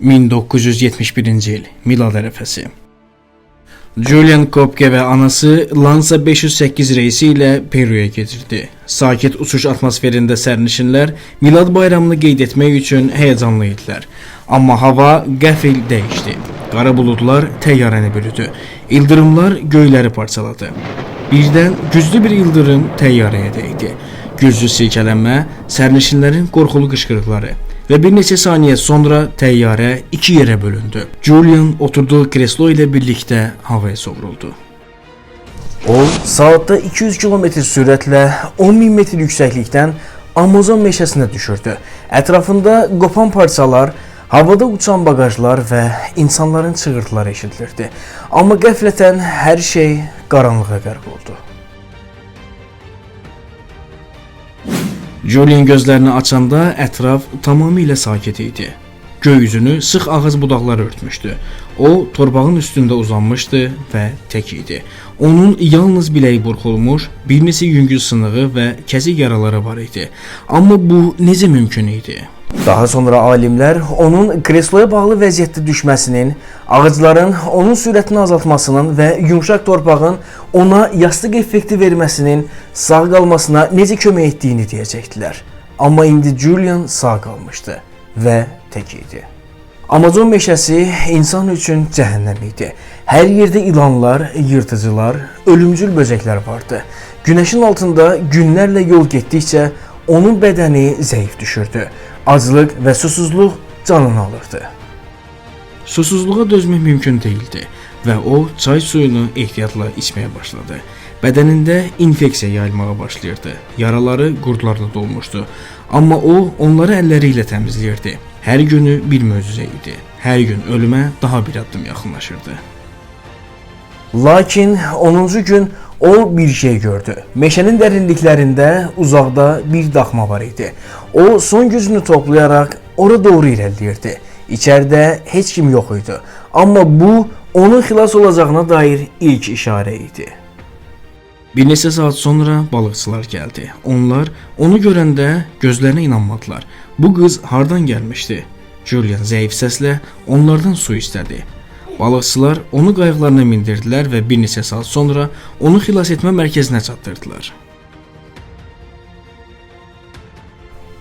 1971-ci il milad ərəfəsi. Julian Kopke və anası Lansa 508 reysi ilə Peruya gedirdi. Sakit uçuş atmosferində sərnişinlər milad bayramını qeyd etmək üçün həyəcanlı idilər. Amma hava qəfil dəyişdi. Qara buludlar təyyarəni bürüdü. İldırımlar göyləri parçaladı. Birdən güclü bir ildırım təyyarəyə dəydi. Güclü silkələnmə, sərnişinlərin qorxulu qışqırıqları və bir neçə saniyə sonra təyyarə iki yerə bölündü. Julian oturduğu kreslo ilə birlikdə havaya sovruldu. O, saatda 200 km sürətlə 10.000 metr yüksəklikdən Amazon meşəsinə düşürdü. Ətrafında qopan parçalar, havada uçan bagajlar və insanların çığırtıları eşidilirdi. Amma qəflətən hər şey qaranlığa qərq oldu. Julian gözlərini açanda ətraf tamamilə sakit idi. Göy üzünü sıx ağac budaqları örtmüşdü. O, torpağın üstündə uzanmışdı və tək idi. Onun yalnız biləyi burxulmuş, bir neçə yüngül sınığı və kəsik yaraları var idi. Amma bu necə mümkün idi? Daha sonra alimlər onun kresloya bağlı vəziyyətdə düşməsinin, ağacların onun sürətini azaltmasının və yumşaq torpağın ona yastıq effekti verməsinin sağ qalmasına necə kömək etdiyini deyəcəkdilər. Amma indi Julian sağ qalmışdı və tək idi. Amazon meşəsi insan üçün cəhənnəm idi. Hər yerdə ilanlar, yırtıcılar, ölümcül böcəklər vardı. Günəşin altında günlərlə yol getdikcə onun bədəni zəif düşürdü. Aclıq və susuzluq canını alırdı. Susuzluğa dözmək mümkün değildi və o çay suyunu ehtiyatla içməyə başladı. Bədənində infeksiya yayılmağa başlayırdı. Yaraları qurdlarla dolmuşdu. Amma o onları əlləri ilə təmizləyirdi. Hər günü bir möcüzə idi. Hər gün ölümə daha bir addım yaxınlaşırdı. Lakin 10-cu gün o bir şey gördü. Meşənin dərinliklərində uzaqda bir daxma var idi. O son gücünü toplayaraq ora doğru irəliləyirdi. İçəridə heç kim yox idi. Amma bu onun xilas olacağına dair ilk işarə idi. Bir neçə saat sonra balıqçılar gəldi. Onlar onu görəndə gözlərinə inanmadılar. Bu qız hardan gəlmişdi? Julian zəif səslə onlardan su istədi. Balıqçılar onu qayıqlarına mindirdilər və bir neçə saat sonra onu xilas etmə mərkəzinə çatdırdılar.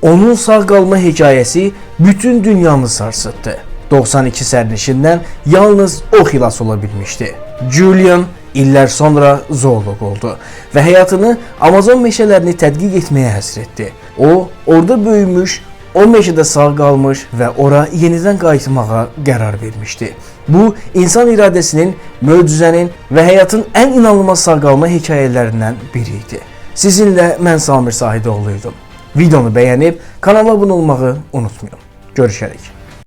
Onun sağ qalma hekayəsi bütün dünyanı sarsıtdı. 92 sərnişindən yalnız o xilas ola bilmişdi. Julian illər sonra zooloq oldu və həyatını Amazon meşələrini tədqiq etməyə həsr etdi. O, orada böyümüş, o meşədə sağ qalmış və ora yenidən qayıtmağa qərar vermişdi. Bu, insan iradəsinin, möcüzənin və həyatın ən inanılmaz sağ qalma hekayələrindən biri idi. Sizinlə mən Samir Sahidoğluydum. Videonu bəyənib kanala abunə olmağı unutmayın. Görüşərik.